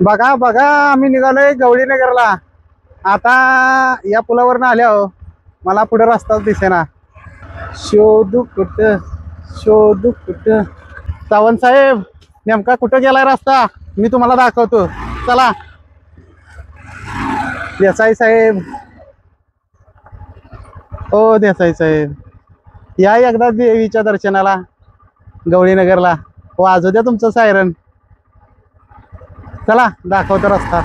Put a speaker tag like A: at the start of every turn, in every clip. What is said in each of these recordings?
A: बघा बघा आम्ही निघालोय गवळीनगरला. आता या पुलावर आल्या हो, मला पुढे रस्ताच दिसेना. शोधू कुठं शोधू कुठं. सावंत साहेब नेमका कुठं गेलाय रस्ता मी तुम्हाला दाखवतो, चला. देसाई साहेब, हो देसाई साहेब, या एकदा देवीच्या दर्शनाला गवळीनगरला. वाजू द्या तुमचं सायरन, चला दाखवतो रस्ता.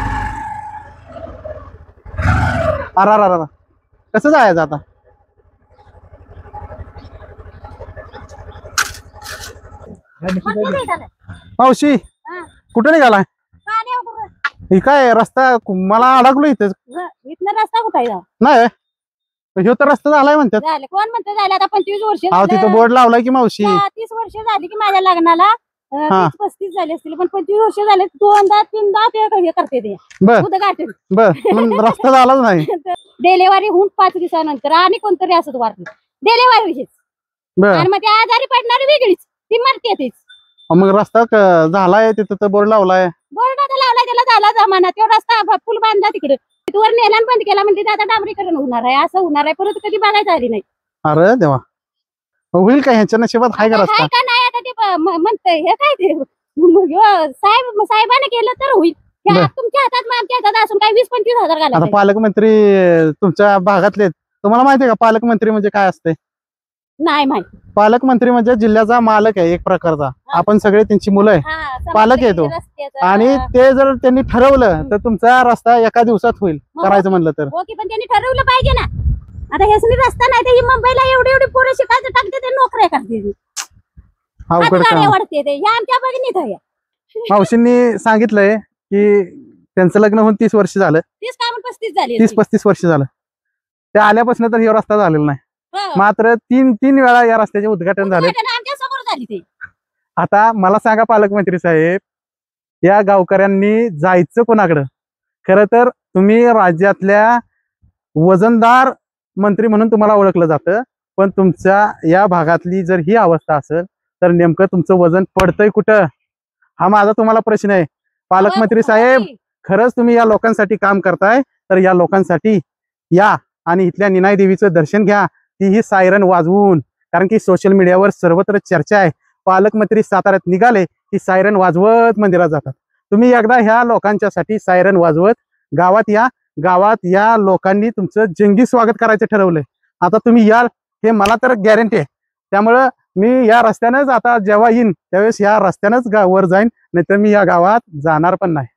A: अरा कसं जायचं आता? मावशी कुठे निघालाय? ही काय रस्ता मला अडकलो इथं.
B: इथनं रस्ता कुठे
A: नाही ह्यो तर रस्ता झालाय म्हणतात.
B: झाले? कोण म्हणतं झाले? आता 25 वर्ष
A: अहो तिथं बोर्ड लावलाय की मावशी.
B: 30 वर्ष झाली की माझ्या लग्नाला. 30-35 झाले असतील, पण 25 वर्ष झाले. दोनदा तीनदा ते हे करते ते
A: बर
B: उद्घाटन.
A: बर पण रस्ता झालाच नाही.
B: डिलेवरी होऊन 5 दिवसानंतर आणि कोणतरी असत वाटलं डिलेवरी.
A: बर
B: आणि मग ते आजारी पडणारी वेगळीच, ती मरते तीच.
A: मग रस्ता झालाय तिथं तर बोर्ड लावलाय.
B: बोर्ड आता लावला, त्याला झाला जमाना. तो रस्ता पूल बांधला तिकडे, वर नेला आणि बंद केला. म्हणजे आता डांबरीकरण होणार आहे, असं होणार आहे. परत कधी बघायचं आली नाही.
A: अरे देवा, होईल का ह्यांच्या नशिबात? हाय का रस्ता?
B: हाय का नाही आता ते म्हणतंय हे काय ते साहेबाने केलं तर होईल. हे
A: बर.
B: तुमच्या हातात मग आमच्या हातात असून काय 20-25 हजार
A: आता
B: घालायचे.
A: पालकमंत्री तुमच्या भागातले तुम्हाला माहितीये का पालकमंत्री म्हणजे काय असते?
B: नाही माहिती.
A: पालकमंत्री म्हणजे जिल्ह्याचा मालक आहे एक प्रकारचा. आपण सगळे त्यांची मुलं आहे
B: हा,
A: पालक आहे तो.
B: रस्त्याचं.
A: आणि ते जर त्यांनी ठरवलं तर तुमचा रस्ता एका दिवसात होईल करायचं म्हणलं तर.
B: हो की, पण त्यांनी ठरवलं पाहिजे ना. आता हेसनी रस्ता नाही तर ही मुंबईला एवढी एवढी पोरं शिकायचं टाकते, ते नोकऱ्या करते,
A: अवघड काम.
B: वाढते ते. हे आमच्या बघिनीत आहे.
A: मावशींनी सांगितलंय की त्यांचं लग्न होऊन 30 वर्ष झालं.
B: 30 का 35 झाली.
A: 30-35 वर्ष झालं. ते आल्यापासून तर हे रस्ता झालेला नाही.
B: हो.
A: मात्र तीन वेळा या रस्त्याचे उद्घाटन झाले.
B: आमच्या समोर झाली ते.
A: आता मला सांगा पालकमंत्री साहेब, या गावकऱ्यांनी जायचं कोणाकडं? खरं तर तुम्ही राज्यातल्या वजनदार मंत्री म्हणून तुम्हाला ओळखलं जातं, पण तुमच्या या भागातली जर ही अवस्था असेल तर नेमकं तुमचं वजन पडतंय कुठं? हा माझा तुम्हाला प्रश्न आहे. पालकमंत्री साहेब, खरंच तुम्ही या लोकांसाठी काम करताय तर या लोकांसाठी या आणि इथल्या निनाई देवीचं दर्शन घ्या, तीही सायरन वाजवून. कारण की सोशल मीडियावर सर्वत्र चर्चा आहे, पालकमंत्री साताऱ्यात निघाले की सायरन वाजवत मंदिरात जातात. तुम्ही एकदा ह्या लोकांच्यासाठी सायरन वाजवत गावात या. गावात या लोकांनी तुमचं जंगी स्वागत करायचं ठरवलंय. आता तुम्ही याल हे मला तर गॅरंटी आहे. त्यामुळं मी या रस्त्यानंच आता जेव्हा येईन त्यावेळेस या रस्त्यानंच वर जाईन, नाहीतर मी या गावात जाणार पण नाही.